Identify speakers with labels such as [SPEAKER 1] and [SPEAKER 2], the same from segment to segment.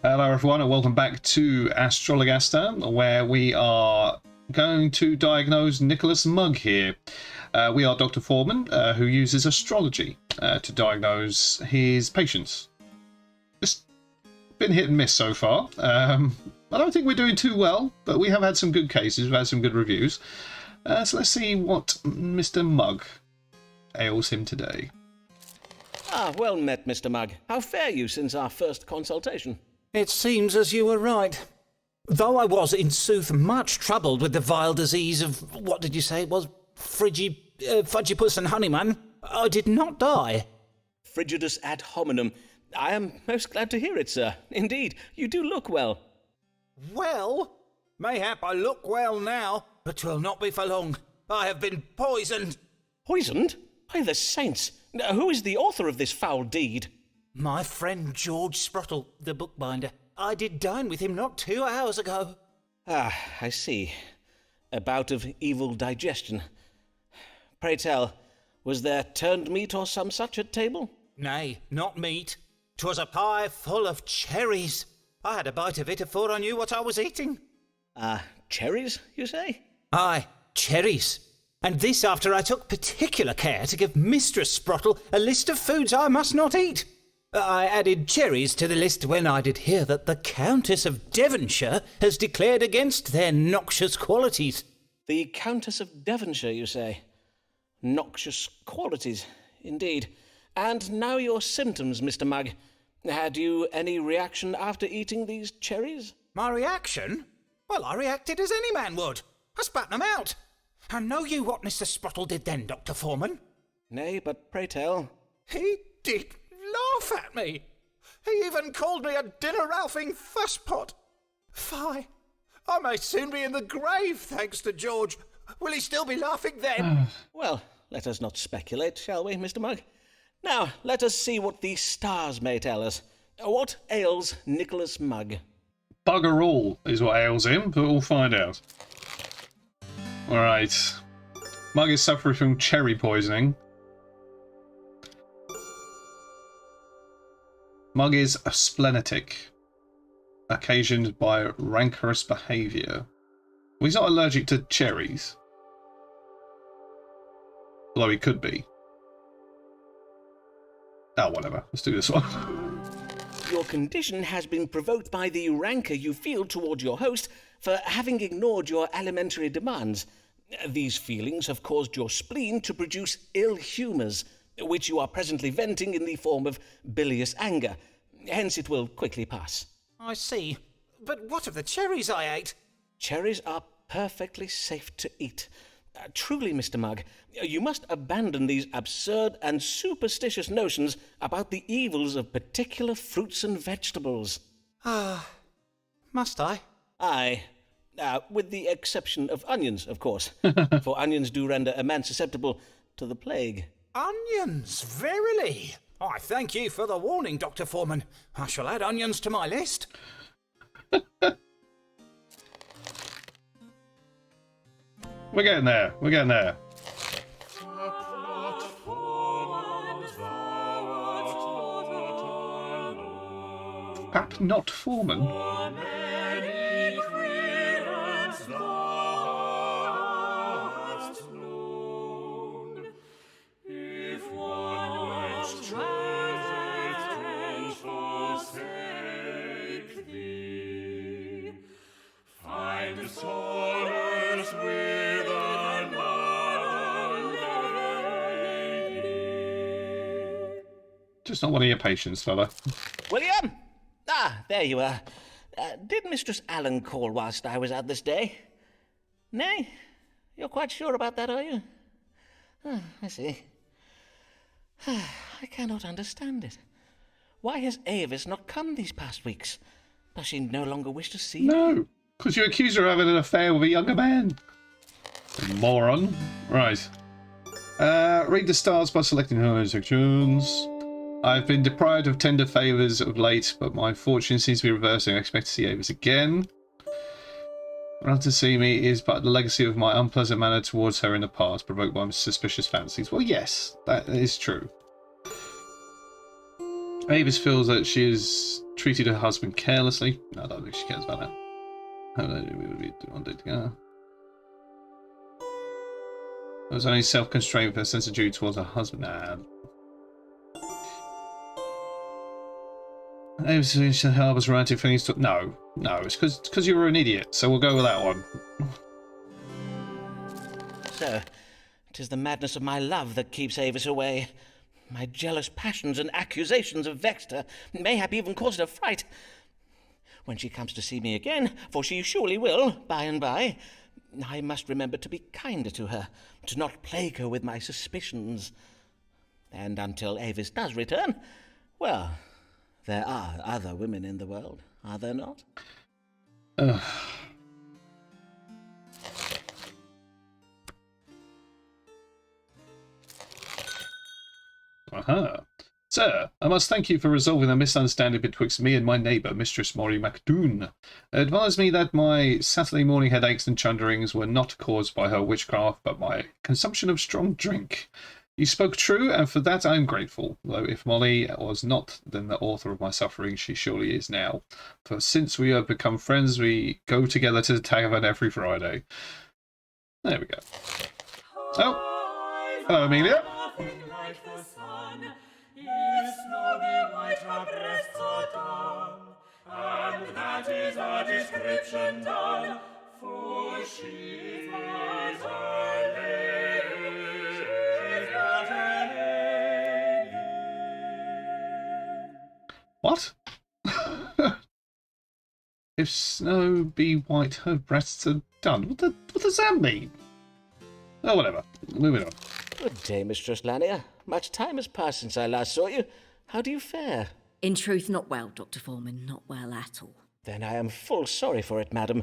[SPEAKER 1] Hello everyone and welcome back to Astrologaster, where we are going to diagnose Nicholas Mugg here. We are Doctor Forman, who uses astrology to diagnose his patients. It's been hit and miss so far. I don't think we're doing too well, but we have had some good cases, we've had some good reviews. So let's see what Mr. Mugg ails him today.
[SPEAKER 2] Ah, well met, Mr. Mugg. How fare you since our first consultation?
[SPEAKER 3] It seems as you were right. Though I was, in sooth, much troubled with the vile disease of, what did you say it was? Fudgipus and Honeyman, I did not die.
[SPEAKER 2] Frigidus ad hominem. I am most glad to hear it, sir. Indeed, you do look well.
[SPEAKER 3] Well? Mayhap I look well now, but 'twill not be for long. I have been poisoned.
[SPEAKER 2] Poisoned? By the saints! Who is the author of this foul deed?
[SPEAKER 3] My friend George Sprottle, the bookbinder. I did dine with him not 2 hours ago.
[SPEAKER 2] Ah, I see. A bout of evil digestion. Pray tell, was there turned meat or some such at table?
[SPEAKER 3] Nay, not meat. 'Twas a pie full of cherries. I had a bite of it afore I knew what I was eating.
[SPEAKER 2] Cherries, you say?
[SPEAKER 3] Aye, cherries. And this after I took particular care to give Mistress Sprottle a list of foods I must not eat. I added cherries to the list when I did hear that the Countess of Devonshire has declared against their noxious qualities.
[SPEAKER 2] The Countess of Devonshire, you say? Noxious qualities, indeed. And now your symptoms, Mr. Mugg. Had you any reaction after eating these cherries?
[SPEAKER 3] My reaction? Well, I reacted as any man would. I spat them out. And know you what Mr. Sprottle did then, Dr. Forman?
[SPEAKER 2] Nay, but pray tell.
[SPEAKER 3] He did laugh at me. He even called me a dinner-ralphing fusspot. Fie, I may soon be in the grave, thanks to George. Will he still be laughing then?
[SPEAKER 2] Well, let us not speculate, shall we, Mr. Mugg? Now, let us see what the stars may tell us. What ails Nicholas Mugg?
[SPEAKER 1] Bugger all is what ails him, but we'll find out. Alright. Mugg is suffering from cherry poisoning. Mugg is splenetic, occasioned by rancorous behaviour. Well, he's not allergic to cherries. Although he could be. Oh, whatever. Let's do this one.
[SPEAKER 2] Your condition has been provoked by the rancour you feel toward your host for having ignored your alimentary demands. These feelings have caused your spleen to produce ill humours, which you are presently venting in the form of bilious anger. Hence it will quickly pass.
[SPEAKER 3] I see. But what of the cherries I ate?
[SPEAKER 2] Cherries are perfectly safe to eat. Truly, Mr. Mugg, you must abandon these absurd and superstitious notions about the evils of particular fruits and vegetables.
[SPEAKER 3] Must I?
[SPEAKER 2] Aye. With the exception of onions, of course. For onions do render a man susceptible to the plague.
[SPEAKER 3] Onions, verily. I thank you for the warning, Dr. Forman. I shall add onions to my list.
[SPEAKER 1] We're getting there. We're getting there. Pap not Foreman? Just not one of your patients, fella.
[SPEAKER 2] William! There you are. Did Mistress Allen call whilst I was out this day? Nay? You're quite sure about that, are you? I see. I cannot understand it. Why has Avis not come these past weeks? Does she no longer wish to see me?
[SPEAKER 1] No, because you accuse her of having an affair with a younger man. Moron. Right. Read the stars by selecting her sections. I've been deprived of tender favours of late, but my fortune seems to be reversing. I expect to see Avis again. Not to see me is but the legacy of my unpleasant manner towards her in the past, provoked by suspicious fancies. Well, yes, that is true. Avis feels that she has treated her husband carelessly. No, I don't think she cares about that. How we would be on date together. It was only self-constraint for her sense of duty towards her husband. Nah. Avis harbours romantic feelings. No, it's because you were an idiot. So we'll go with that one.
[SPEAKER 2] So, 'tis the madness of my love that keeps Avis away. My jealous passions and accusations have vexed her, mayhap even caused her fright. When she comes to see me again, for she surely will, by and by, I must remember to be kinder to her, to not plague her with my suspicions. And until Avis does return, well, there are other women in the world, are there not?
[SPEAKER 1] Aha. Sir, I must thank you for resolving the misunderstanding betwixt me and my neighbour, Mistress Maury MacDoon. Advise me that my Saturday morning headaches and chunderings were not caused by her witchcraft, but my consumption of strong drink. You spoke true, and for that I am grateful, though if Molly was not then the author of my suffering, she surely is now. For since we have become friends, we go together to the tavern every Friday. There we go. Oh, hello, Amelia.
[SPEAKER 4] And that is a description done, for she is a lady. She's not a lady.
[SPEAKER 1] What? If snow be white, her breasts are done. What does that mean? Oh, whatever. Moving on.
[SPEAKER 2] Good day, Mistress Lanier. Much time has passed since I last saw you. How do you fare?
[SPEAKER 5] In truth, not well, Dr. Forman, not well at all.
[SPEAKER 2] Then I am full sorry for it, madam.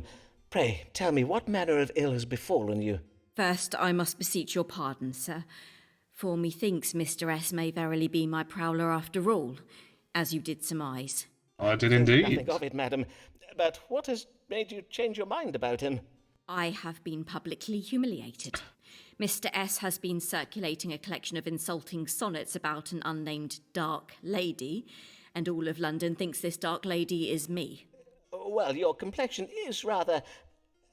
[SPEAKER 2] Pray, tell me what manner of ill has befallen you.
[SPEAKER 5] First, I must beseech your pardon, sir, for methinks Mr. S. may verily be my prowler after all, as you did surmise.
[SPEAKER 1] I did indeed.
[SPEAKER 2] Nothing of it, madam. But what has made you change your mind about him?
[SPEAKER 5] I have been publicly humiliated. Mr. S. has been circulating a collection of insulting sonnets about an unnamed dark lady, and all of London thinks this dark lady is me.
[SPEAKER 2] Well, your complexion is rather,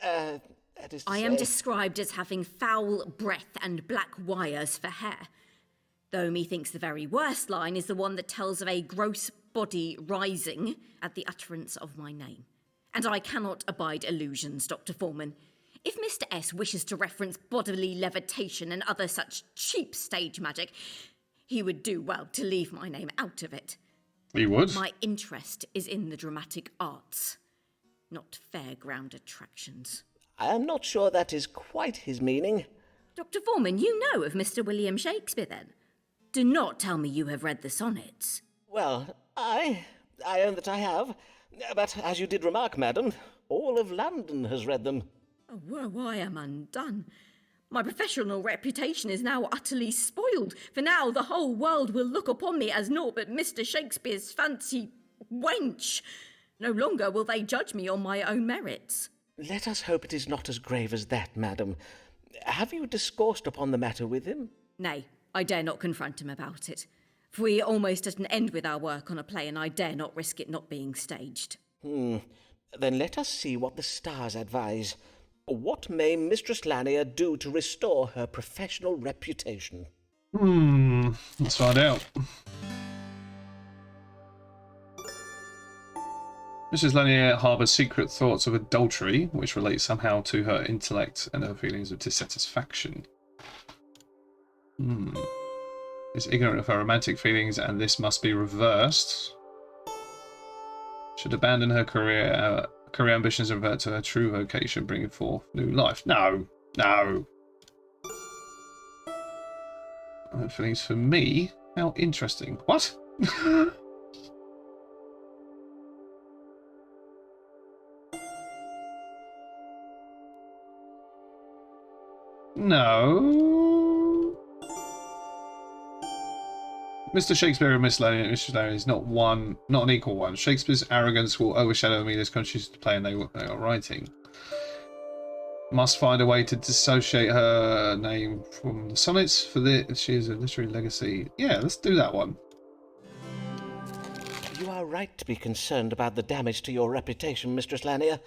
[SPEAKER 2] that is to
[SPEAKER 5] I
[SPEAKER 2] say...
[SPEAKER 5] am described as having foul breath and black wires for hair, though methinks the very worst line is the one that tells of a gross body rising at the utterance of my name. And I cannot abide illusions, Dr. Forman. If Mr. S. wishes to reference bodily levitation and other such cheap stage magic, he would do well to leave my name out of it.
[SPEAKER 1] He would.
[SPEAKER 5] My interest is in the dramatic arts, not fairground attractions.
[SPEAKER 2] I am not sure that is quite his meaning.
[SPEAKER 5] Dr. Forman, you know of Mr. William Shakespeare, then? Do not tell me you have read the sonnets.
[SPEAKER 2] Well, I own that I have. But as you did remark, madam, all of London has read them.
[SPEAKER 5] Oh, woe, I am undone. My professional reputation is now utterly spoiled, for now the whole world will look upon me as naught but Mr. Shakespeare's fancy wench. No longer will they judge me on my own merits.
[SPEAKER 2] Let us hope it is not as grave as that, madam. Have you discoursed upon the matter with him?
[SPEAKER 5] Nay, I dare not confront him about it, for we are almost at an end with our work on a play, and I dare not risk it not being staged.
[SPEAKER 2] Then let us see what the stars advise. What may Mistress Lanier do to restore her professional reputation?
[SPEAKER 1] Let's find out. Mrs. Lanier harbours secret thoughts of adultery, which relate somehow to her intellect and her feelings of dissatisfaction. Is ignorant of her romantic feelings, and this must be reversed. Should abandon her career ambitions and revert to her true vocation, bringing forth new life. No. Feelings for me? How interesting. What? No. Mr. Shakespeare and Miss Lanier is not an equal one. Shakespeare's arrogance will overshadow Amelia's conscious play and they are writing. Must find a way to dissociate her name from the sonnets. For this, she is a literary legacy. Yeah, let's do that one.
[SPEAKER 2] You are right to be concerned about the damage to your reputation, Mistress Lanier,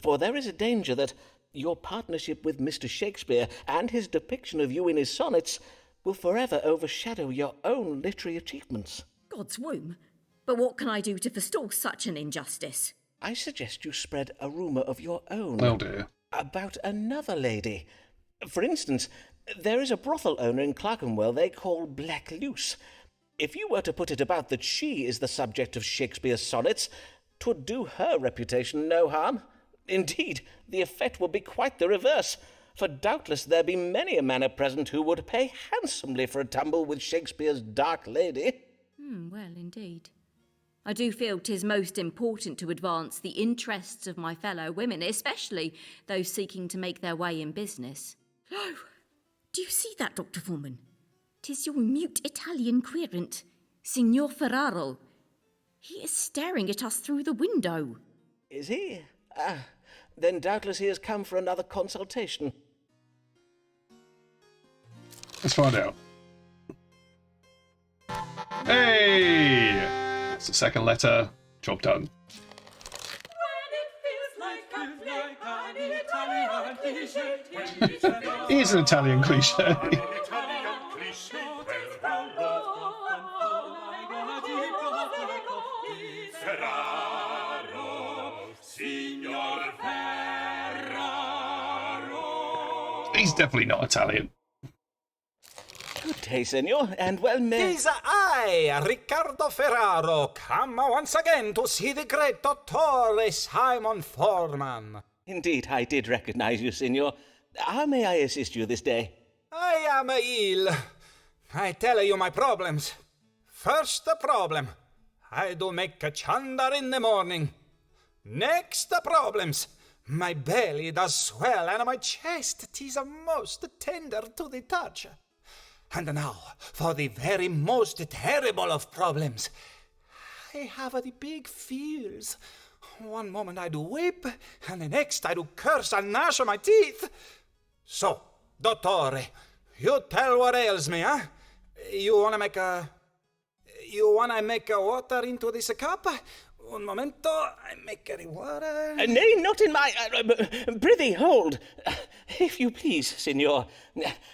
[SPEAKER 2] for there is a danger that your partnership with Mr. Shakespeare and his depiction of you in his sonnets will forever overshadow your own literary achievements.
[SPEAKER 5] God's womb. But what can I do to forestall such an injustice?
[SPEAKER 2] I suggest you spread a rumour of your own.
[SPEAKER 1] Oh dear.
[SPEAKER 2] About another lady. For instance, there is a brothel owner in Clerkenwell they call Black Luce. If you were to put it about that she is the subject of Shakespeare's sonnets, 'twould do her reputation no harm. Indeed, the effect would be quite the reverse, for doubtless there be many a manor present who would pay handsomely for a tumble with Shakespeare's dark lady.
[SPEAKER 5] Well, indeed. I do feel 'tis most important to advance the interests of my fellow women, especially those seeking to make their way in business. Oh, do you see that, Dr. Forman? 'Tis your mute Italian querent, Signor Ferraro. He is staring at us through the window.
[SPEAKER 2] Is he? Then doubtless he has come for another consultation.
[SPEAKER 1] Let's find out. Hey! That's the second letter. Job done.
[SPEAKER 4] When it feels like an Italian cliché.
[SPEAKER 1] It is an Italian cliche.
[SPEAKER 4] Italian cliché. Ferraro, Signor Ferraro.
[SPEAKER 1] He's definitely not Italian.
[SPEAKER 2] Good day, senor, and well met.
[SPEAKER 3] Tis I, Riccardo Ferraro, come once again to see the great Doctor Simon Forman.
[SPEAKER 2] Indeed, I did recognize you, senor. How may I assist you this day?
[SPEAKER 3] I am ill. I tell you my problems. First problem, I do make a chandar in the morning. Next problems, my belly does swell and my chest 'tis a most tender to the touch. And now, for the very most terrible of problems. I have the big fears. One moment I do weep, and the next I do curse and gnash my teeth. So, dottore, you tell what ails me, huh? You wanna make a water into this cup? Un momento, I make the water.
[SPEAKER 2] Nay, not in my... prithee, hold. If you please, senor.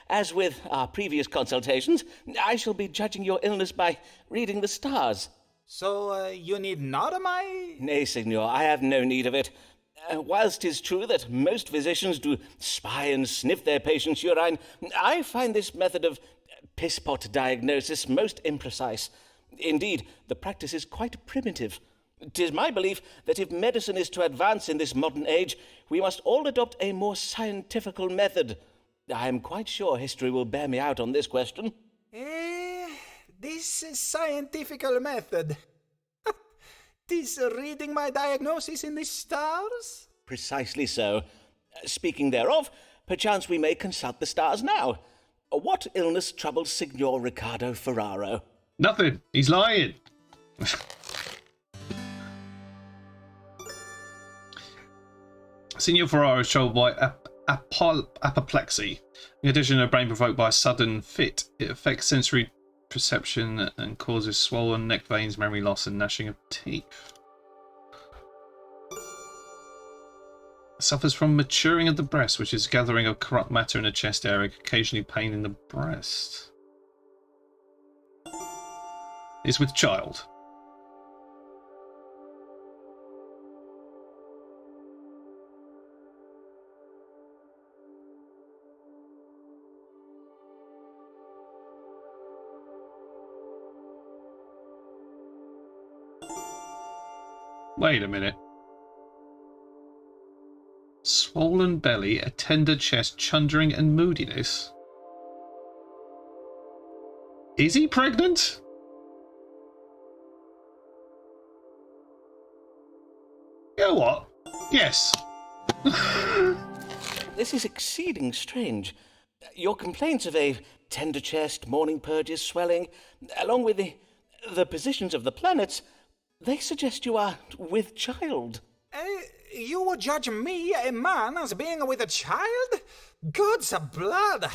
[SPEAKER 2] As with our previous consultations, I shall be judging your illness by reading the stars.
[SPEAKER 3] So, you need not my...
[SPEAKER 2] Nay, senor, I have no need of it. Whilst 'tis true that most physicians do spy and sniff their patients' urine, I find this method of piss-pot diagnosis most imprecise. Indeed, the practice is quite primitive. 'Tis my belief that if medicine is to advance in this modern age, we must all adopt a more scientifical method. I am quite sure history will bear me out on this question.
[SPEAKER 3] This scientifical method. This reading my diagnosis in the stars?
[SPEAKER 2] Precisely so. Speaking thereof, perchance we may consult the stars now. What illness troubles Signor Riccardo Ferraro?
[SPEAKER 1] Nothing. He's lying. Signor Ferraro is troubled by apoplexy. In addition to a brain provoked by a sudden fit, it affects sensory perception and causes swollen neck veins, memory loss, and gnashing of teeth. Suffers from maturing of the breast, which is gathering of corrupt matter in the chest area, occasionally pain in the breast. Is with child. Wait a minute. Swollen belly, a tender chest, chundering and moodiness. Is he pregnant? You know what? Yes.
[SPEAKER 2] This is exceeding strange. Your complaints of a tender chest, morning purges, swelling, along with the positions of the planets, they suggest you are with child.
[SPEAKER 3] You would judge me, a man, as being with a child? God's blood!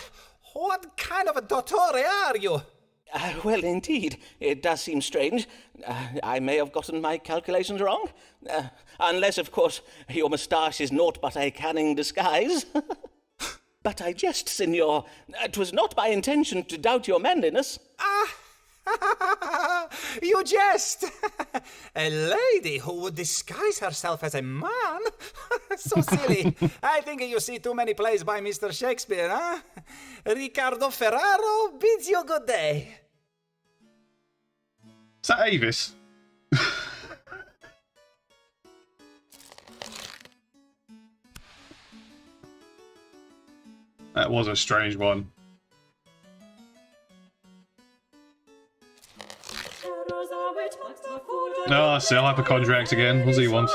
[SPEAKER 3] What kind of a dottore are you?
[SPEAKER 2] Well, indeed, it does seem strange. I may have gotten my calculations wrong. Unless, of course, your moustache is naught but a cunning disguise. But I jest, Signor. 'Twas not my intention to doubt your manliness.
[SPEAKER 3] You jest! A lady who would disguise herself as a man? So silly. I think you see too many plays by Mr. Shakespeare, huh? Ricardo Ferraro bids you good day.
[SPEAKER 1] Is that Avis? That was a strange one. No, it's the hypochondriac again. What's he want?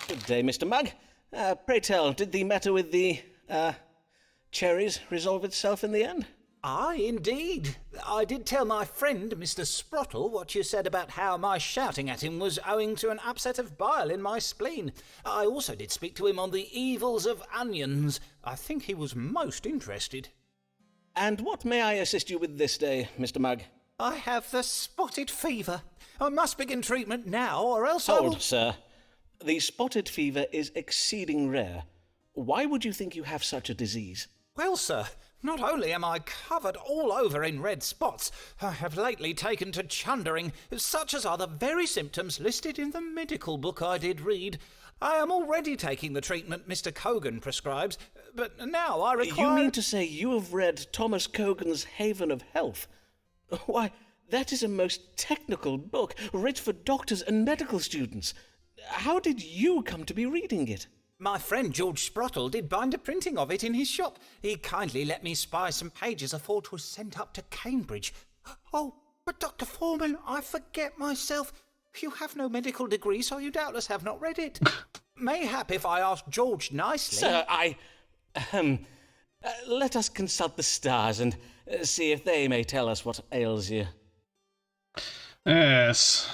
[SPEAKER 2] Good day, Mr. Mugg. Pray tell, did the matter with the, cherries resolve itself in the end?
[SPEAKER 3] Aye, indeed. I did tell my friend, Mr. Sprottle, what you said about how my shouting at him was owing to an upset of bile in my spleen. I also did speak to him on the evils of onions. I think he was most interested.
[SPEAKER 2] And what may I assist you with this day, Mr. Mugg?
[SPEAKER 3] I have the spotted fever. I must begin treatment now, or else I will...
[SPEAKER 2] Hold, sir. The spotted fever is exceeding rare. Why would you think you have such a disease?
[SPEAKER 3] Well, sir, not only am I covered all over in red spots, I have lately taken to chundering, such as are the very symptoms listed in the medical book I did read. I am already taking the treatment Mr. Cogan prescribes, but now I require...
[SPEAKER 2] You mean to say you have read Thomas Cogan's Haven of Health? Why, that is a most technical book, writ for doctors and medical students. How did you come to be reading it?
[SPEAKER 3] My friend George Sprottle did bind a printing of it in his shop. He kindly let me spy some pages afore 'twas sent up to Cambridge. Oh, but Dr. Forman, I forget myself. You have no medical degree, so you doubtless have not read it. Mayhap if I ask George nicely...
[SPEAKER 2] Sir, let us consult the stars and see if they may tell us what ails you.
[SPEAKER 1] Yes.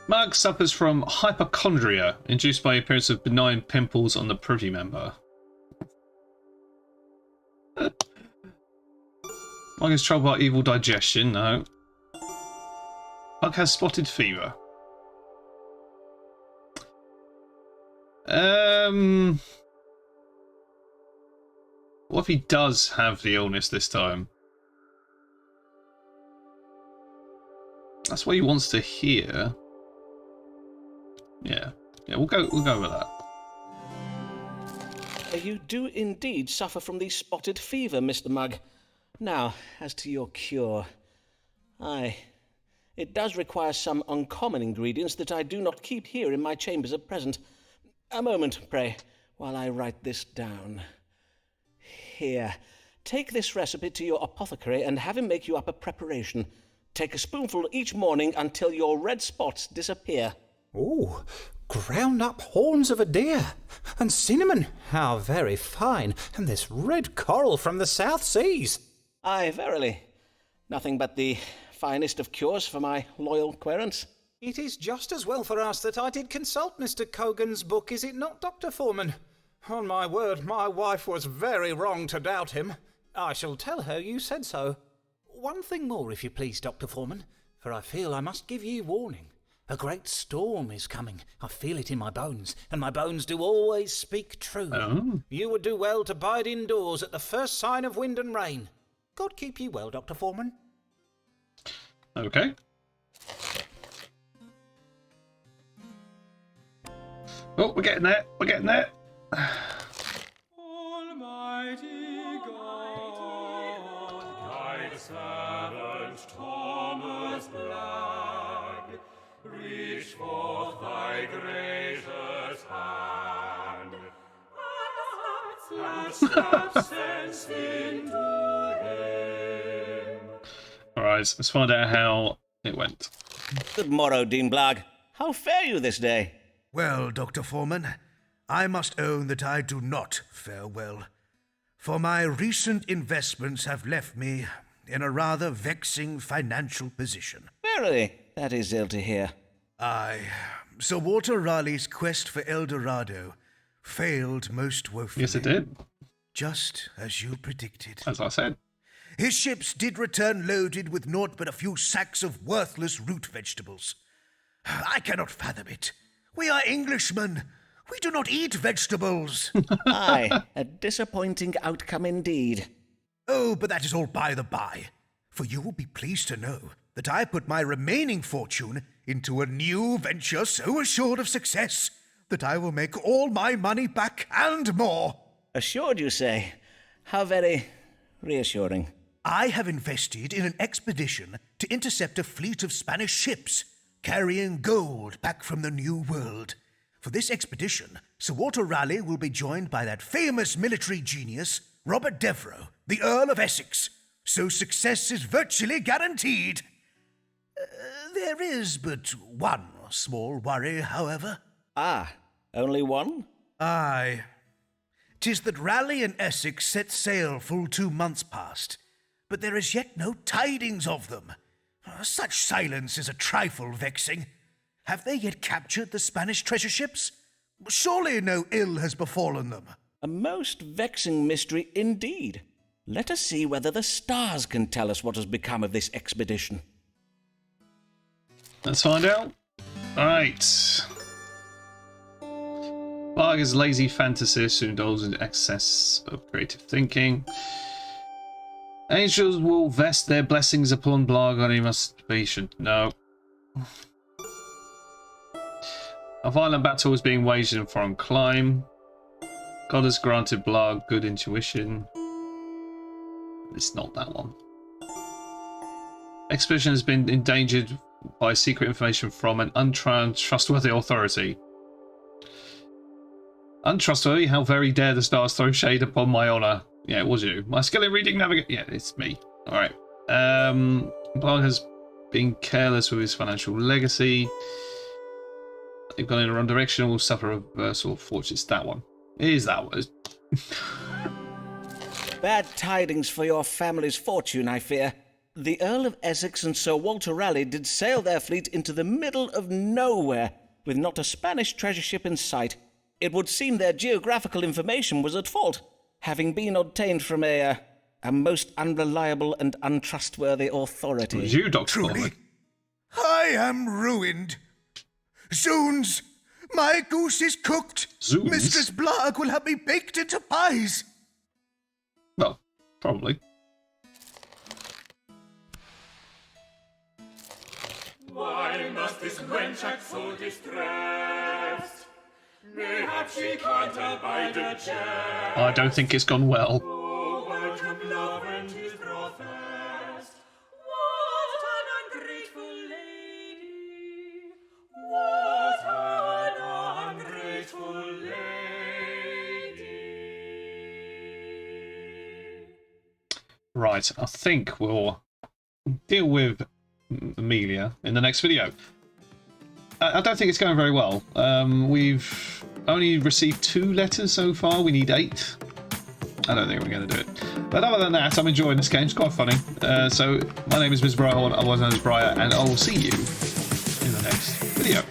[SPEAKER 1] Mugg suffers from hypochondria, induced by the appearance of benign pimples on the privy member. Mugg is troubled by evil digestion, no. Mugg has spotted fever. What if he does have the illness this time? That's what he wants to hear. Yeah, we'll go with that.
[SPEAKER 2] You do indeed suffer from the spotted fever, Mr. Mugg. Now, as to your cure. Aye, it does require some uncommon ingredients that I do not keep here in my chambers at present. A moment, pray, while I write this down. Here, take this recipe to your apothecary and have him make you up a preparation. Take a spoonful each morning until your red spots disappear.
[SPEAKER 3] Oh, ground up horns of a deer, and cinnamon, how very fine, and this red coral from the South Seas.
[SPEAKER 2] Aye, verily. Nothing but the finest of cures for my loyal querents.
[SPEAKER 3] It is just as well for us that I did consult Mr. Cogan's book, is it not, Dr. Forman? On my word, my wife was very wrong to doubt him. I shall tell her you said so. One thing more, if you please, Dr. Forman, for I feel I must give ye warning. A great storm is coming. I feel it in my bones, and my bones do always speak true.
[SPEAKER 1] Oh.
[SPEAKER 3] You would do well to bide indoors at the first sign of wind and rain. God keep you well, Dr. Forman.
[SPEAKER 1] Okay. Oh, we're getting there. We're getting there.
[SPEAKER 4] Almighty God, thy servant Thomas Black, reach forth thy gracious hand, and slap sense into him.
[SPEAKER 1] Alright, let's find out how it went.
[SPEAKER 2] Good morrow, Dean Blagg. How fare you this day?
[SPEAKER 6] Well, Dr. Forman, I must own that I do not fare well, for my recent investments have left me in a rather vexing financial position.
[SPEAKER 2] Verily. That is ill to hear.
[SPEAKER 6] Aye, Sir Walter Raleigh's quest for El Dorado failed most woefully.
[SPEAKER 1] Yes, it did.
[SPEAKER 6] Just as you predicted.
[SPEAKER 1] As I said.
[SPEAKER 6] His ships did return loaded with naught but a few sacks of worthless root vegetables. I cannot fathom it. We are Englishmen. We do not eat vegetables.
[SPEAKER 2] Aye, a disappointing outcome indeed.
[SPEAKER 6] Oh, but that is all by the by. For you will be pleased to know that I put my remaining fortune into a new venture so assured of success that I will make all my money back and more.
[SPEAKER 2] Assured, you say? How very reassuring.
[SPEAKER 6] I have invested in an expedition to intercept a fleet of Spanish ships carrying gold back from the New World. For this expedition, Sir Walter Raleigh will be joined by that famous military genius, Robert Devereux, the Earl of Essex. So success is virtually guaranteed. There is but one small worry, however.
[SPEAKER 2] Ah, only one?
[SPEAKER 6] Aye. 'Tis that Raleigh and Essex set sail full 2 months past, but there is yet no tidings of them. Such silence is a trifle vexing. Have they yet captured the Spanish treasure ships? Surely no ill has befallen them.
[SPEAKER 2] A most vexing mystery indeed. Let us see whether the stars can tell us what has become of this expedition.
[SPEAKER 1] Let's find out. Alright. Blarg is lazy fantasist who indulges in excess of creative thinking. Angels will vest their blessings upon Blarg and he must be patient. No. A violent battle is being waged in a foreign clime. God has granted Blarg good intuition. It's not that one. Expedition has been endangered by secret information from an untrustworthy authority. Untrustworthy? How very dare the stars throw shade upon my honour. Yeah, it was you. My skill in reading navigate. Yeah, it's me. Alright. Blarg has been careless with his financial legacy. They've gone in the wrong direction and will suffer a reversal of fortune. It's that one. It is that one.
[SPEAKER 2] Bad tidings for your family's fortune, I fear. The Earl of Essex and Sir Walter Raleigh did sail their fleet into the middle of nowhere, with not a Spanish treasure ship in sight. It would seem their geographical information was at fault, having been obtained from a most unreliable and untrustworthy authority.
[SPEAKER 1] It was you, Doctor
[SPEAKER 6] Truly,
[SPEAKER 1] Forman.
[SPEAKER 6] I am ruined. Zoons, my goose is cooked.
[SPEAKER 1] Zoons?
[SPEAKER 6] Mistress Blarg will have me baked into pies.
[SPEAKER 1] Well, probably.
[SPEAKER 4] Why must this wench act so distressed? Mayhap she can't abide a jest.
[SPEAKER 1] I don't think it's gone well.
[SPEAKER 4] Oh, welcome love and his professed. What an ungrateful lady! What an ungrateful lady!
[SPEAKER 1] Right, I think we'll deal with Amelia in the next video. I don't think it's going very well. We've only received 2 letters so far. We need 8. I don't think we're going to do it. But other than that, I'm enjoying this game. It's quite funny. So my name is Ms. Briar, I was known as Briar, and I will see you in the next video.